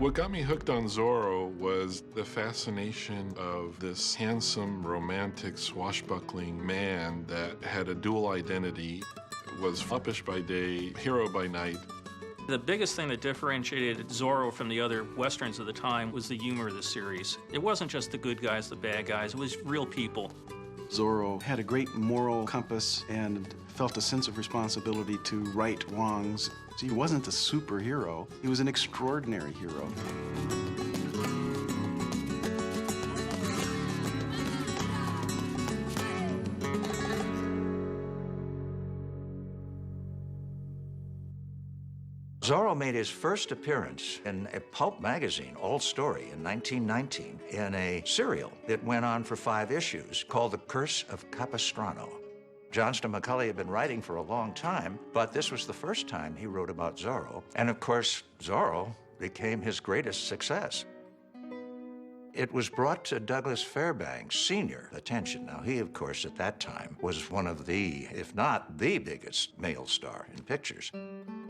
What got me hooked on Zorro was the fascination of this handsome, romantic, swashbuckling man that had a dual identity, was foppish by day, hero by night. The biggest thing that differentiated Zorro from the other Westerns of the time was the humor of the series. It wasn't just the good guys, the bad guys, it was real people. Zorro had a great moral compass and felt a sense of responsibility to right wrongs. He wasn't a superhero, he was an extraordinary hero. Zorro made his first appearance in a pulp magazine, All Story, in 1919, in a serial that went on for 5 issues called The Curse of Capistrano. Johnston McCulley had been writing for a long time, but this was the first time he wrote about Zorro. And of course, Zorro became his greatest success. It was brought to Douglas Fairbanks Sr.'s attention. Now, he, of course, at that time was one of the, if not the biggest male star in pictures.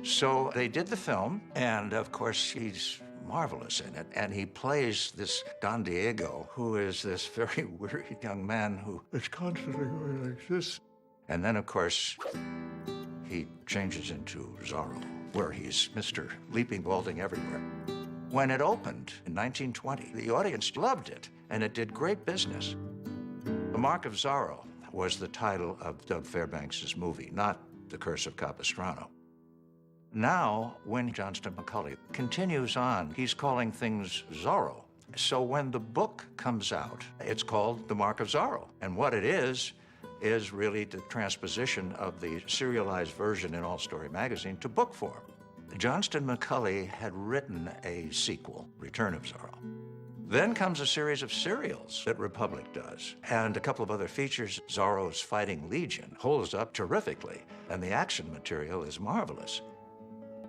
So they did the film, and of course, he's marvelous in it. And he plays this Don Diego, who is this very weary young man who is constantly going like this. And then, of course, he changes into Zorro, where he's Mr. Leaping, Balding Everywhere. When it opened in 1920, the audience loved it, and it did great business. The Mark of Zorro was the title of Doug Fairbanks' movie, not The Curse of Capistrano. Now, when Johnston McCulley continues on, he's calling things Zorro. So when the book comes out, it's called The Mark of Zorro. And what it is really the transposition of the serialized version in All Story magazine to book form. Johnston McCulley had written a sequel, Return of Zorro. Then comes a series of serials that Republic does, and a couple of other features. Zorro's Fighting Legion holds up terrifically, and the action material is marvelous.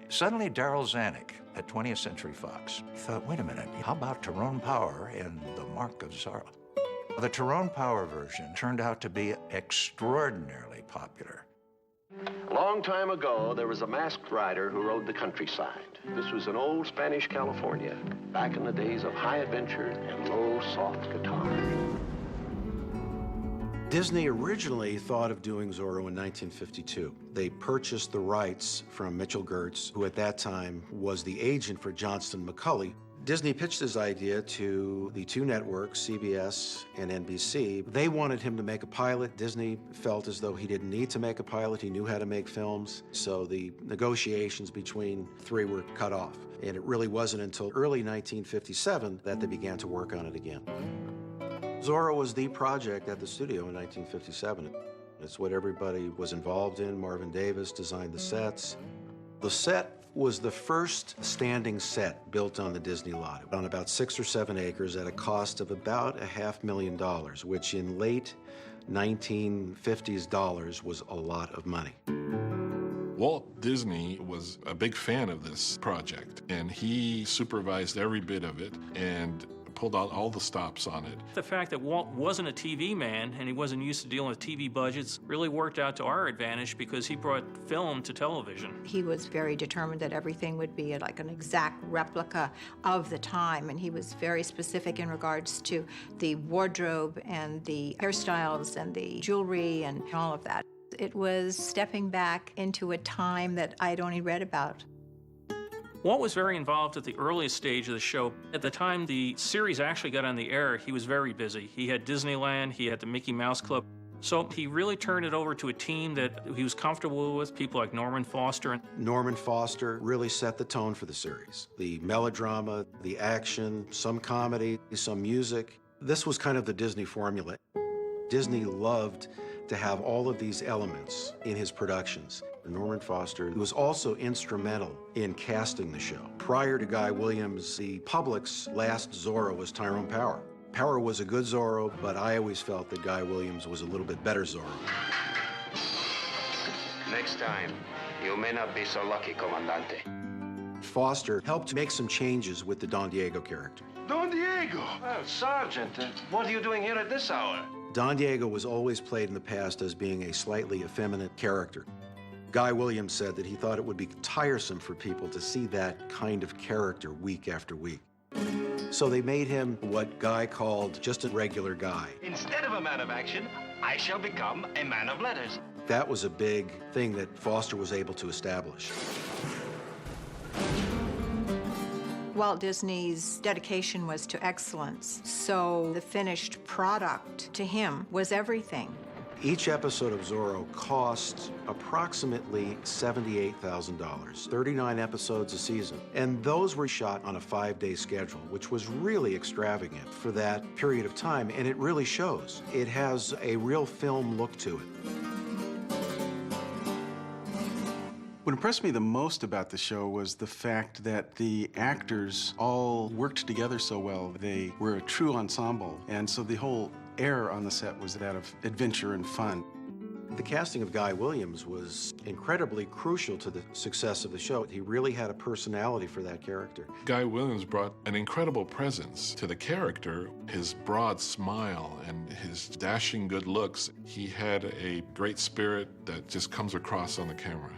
Suddenly, Darryl Zanuck at 20th Century Fox thought, wait a minute, how about Tyrone Power in The Mark of Zorro? The Tyrone Power version turned out to be extraordinarily popular. A long time ago, there was a masked rider who rode the countryside. This was in old Spanish California, back in the days of high adventure and low, soft guitar. Disney originally thought of doing Zorro in 1952. They purchased the rights from Mitchell Gertz, who at that time was the agent for Johnston McCulley. Disney pitched his idea to the 2 networks, CBS and NBC. They wanted him to make a pilot. Disney felt as though he didn't need to make a pilot. He knew how to make films. So the negotiations between 3 were cut off. And it really wasn't until early 1957 that they began to work on it again. Zorro was the project at the studio in 1957. It's what everybody was involved in. Marvin Davis designed the sets. The set was the first standing set built on the Disney lot, on about 6 or 7 acres at a cost of about $500,000, which in late 1950s dollars was a lot of money. Walt Disney was a big fan of this project, and he supervised every bit of it and pulled out all the stops on it. The fact that Walt wasn't a TV man and he wasn't used to dealing with TV budgets really worked out to our advantage because he brought film to television. He was very determined that everything would be like an exact replica of the time, and he was very specific in regards to the wardrobe and the hairstyles and the jewelry and all of that. It was stepping back into a time that I'd only read about. Walt was very involved at the earliest stage of the show. At the time the series actually got on the air, he was very busy. He had Disneyland, he had the Mickey Mouse Club. So he really turned it over to a team that he was comfortable with, people like Norman Foster. Norman Foster really set the tone for the series. The melodrama, the action, some comedy, some music. This was kind of the Disney formula. Disney loved to have all of these elements in his productions. Norman Foster was also instrumental in casting the show. Prior to Guy Williams, the public's last Zorro was Tyrone Power. Power was a good Zorro, but I always felt that Guy Williams was a little bit better Zorro. Next time, you may not be so lucky, Comandante. Foster helped make some changes with the Don Diego character. Don Diego! Well, Sergeant, what are you doing here at this hour? Don Diego was always played in the past as being a slightly effeminate character. Guy Williams said that he thought it would be tiresome for people to see that kind of character week after week. So they made him what Guy called just a regular guy. Instead of a man of action, I shall become a man of letters. That was a big thing that Foster was able to establish. Walt Disney's dedication was to excellence, so the finished product to him was everything. Each episode of Zorro cost approximately $78,000, 39 episodes a season. And those were shot on a 5-day schedule, which was really extravagant for that period of time, and it really shows. It has a real film look to it. What impressed me the most about the show was the fact that the actors all worked together so well. They were a true ensemble, and so the whole air on the set was that of adventure and fun. The casting of Guy Williams was incredibly crucial to the success of the show. He really had a personality for that character. Guy Williams brought an incredible presence to the character. His broad smile and his dashing good looks. He had a great spirit that just comes across on the camera.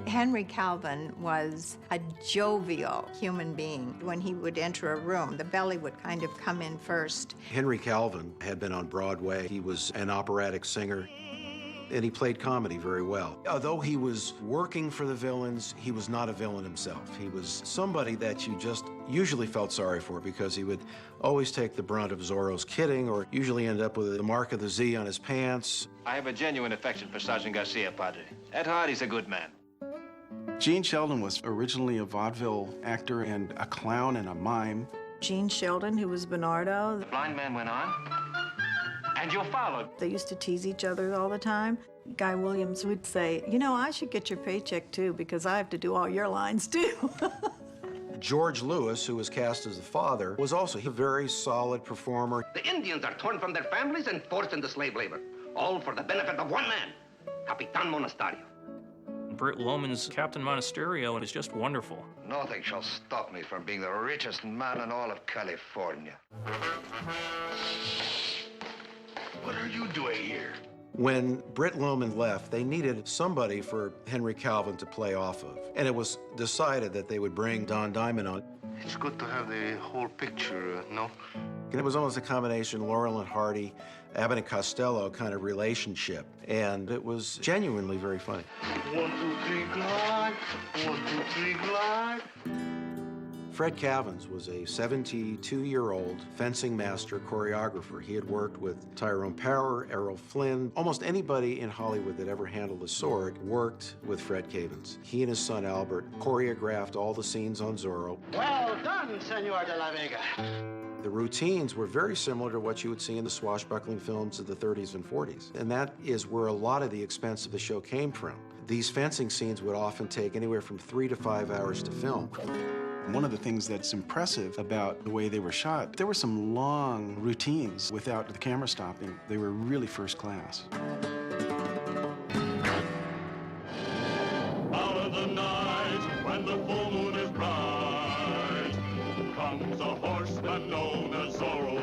Henry Calvin was a jovial human being. When he would enter a room, the belly would kind of come in first. Henry Calvin had been on Broadway. He was an operatic singer, and he played comedy very well. Although he was working for the villains, he was not a villain himself. He was somebody that you just usually felt sorry for because he would always take the brunt of Zorro's kidding or usually end up with the mark of the Z on his pants. I have a genuine affection for Sergeant Garcia, Padre. At heart, he's a good man. Gene Sheldon was originally a vaudeville actor and a clown and a mime. Gene Sheldon, who was Bernardo. The blind man went on, and you followed. They used to tease each other all the time. Guy Williams would say, you know, I should get your paycheck too because I have to do all your lines too. George Lewis, who was cast as the father, was also a very solid performer. The Indians are torn from their families and forced into slave labor, all for the benefit of one man, Capitan Monasterio. Britt Loman's Captain Monasterio is just wonderful. Nothing shall stop me from being the richest man in all of California. What are you doing here? When Britt Loman left, they needed somebody for Henry Calvin to play off of. And it was decided that they would bring Don Diamond on. It's good to have the whole picture, no? And it was almost a combination Laurel and Hardy, Abbott and Costello kind of relationship. And it was genuinely very funny. 1, 2, 3, glide. 1, 2, 3, glide. Fred Cavins was a 72-year-old fencing master choreographer. He had worked with Tyrone Power, Errol Flynn. Almost anybody in Hollywood that ever handled a sword worked with Fred Cavins. He and his son Albert choreographed all the scenes on Zorro. Well done, Senor de la Vega. The routines were very similar to what you would see in the swashbuckling films of the 30s and 40s. And that is where a lot of the expense of the show came from. These fencing scenes would often take anywhere from 3 to 5 hours to film. One of the things that's impressive about the way they were shot, there were some long routines without the camera stopping. They were really first class. Out of the night, when the full moon is bright, comes a horseman known as Zorro.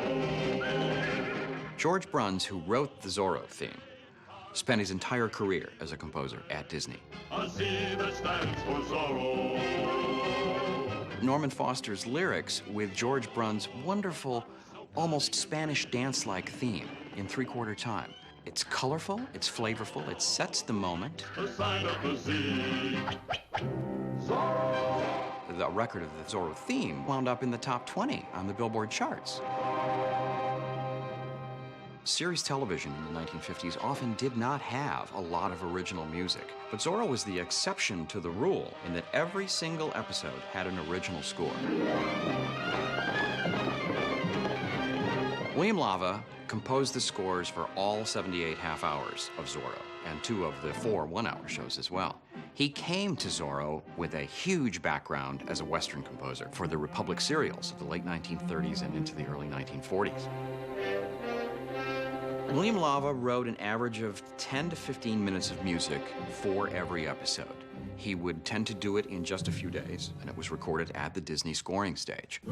George Bruns, who wrote the Zorro theme, spent his entire career as a composer at Disney. A Z that stands for Zorro. Norman Foster's lyrics with George Bruns' wonderful, almost Spanish dance-like theme in 3/4 time. It's colorful, it's flavorful, it sets the moment. The sign of the Z. Zorro. The record of the Zorro theme wound up in the top 20 on the Billboard charts. Series television in the 1950s often did not have a lot of original music, but Zorro was the exception to the rule in that every single episode had an original score. William Lava composed the scores for all 78 half hours of Zorro, and 2 of the 4 one-hour shows as well. He came to Zorro with a huge background as a Western composer for the Republic serials of the late 1930s and into the early 1940s. William Lava wrote an average of 10 to 15 minutes of music for every episode. He would tend to do it in just a few days, and it was recorded at the Disney scoring stage.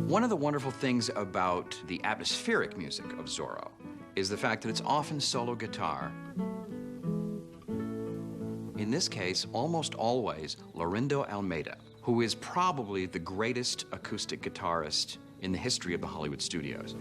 One of the wonderful things about the atmospheric music of Zorro is the fact that it's often solo guitar. In this case, almost always, Lorindo Almeida, who is probably the greatest acoustic guitarist in the history of the Hollywood studios.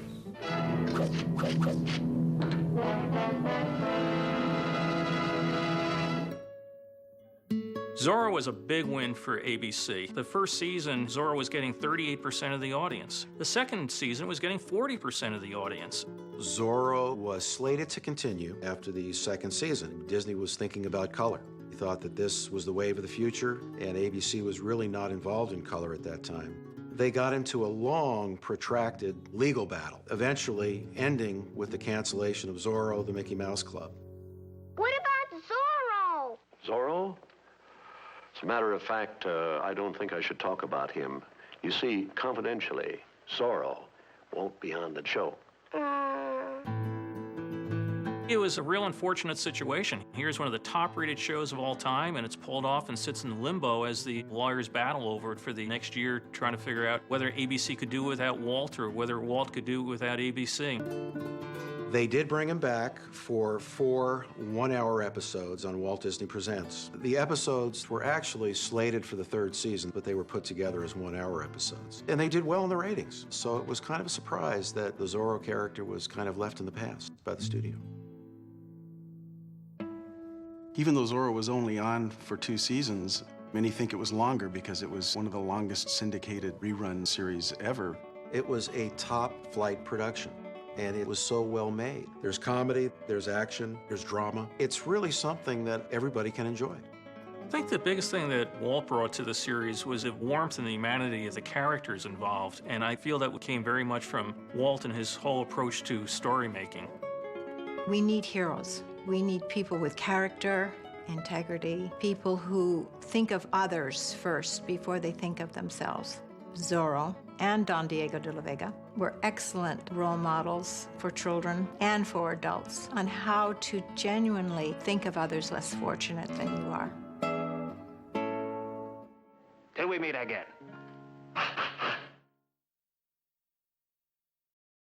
Zorro was a big win for ABC. The first season, Zorro was getting 38% of the audience. The second season was getting 40% of the audience. Zorro was slated to continue after the second season. Disney was thinking about color. He thought that this was the wave of the future, and ABC was really not involved in color at that time. They got into a long, protracted legal battle, eventually ending with the cancellation of Zorro, the Mickey Mouse Club. What about Zorro? Zorro? As a matter of fact, I don't think I should talk about him. You see, confidentially, Zorro won't be on the show. It was a real unfortunate situation. Here's one of the top-rated shows of all time, and it's pulled off and sits in limbo as the lawyers battle over it for the next year, trying to figure out whether ABC could do it without Walt or whether Walt could do it without ABC. They did bring him back for 4 one-hour episodes on Walt Disney Presents. The episodes were actually slated for the third season, but they were put together as one-hour episodes. And they did well in the ratings, so it was kind of a surprise that the Zorro character was kind of left in the past by the studio. Even though Zorro was only on for 2 seasons, many think it was longer because it was one of the longest syndicated rerun series ever. It was a top-flight production, and it was so well made. There's comedy, there's action, there's drama. It's really something that everybody can enjoy. I think the biggest thing that Walt brought to the series was the warmth and the humanity of the characters involved, and I feel that came very much from Walt and his whole approach to story making. We need heroes. We need people with character, integrity, people who think of others first before they think of themselves. Zorro and Don Diego de la Vega were excellent role models for children and for adults on how to genuinely think of others less fortunate than you are. Till we meet again.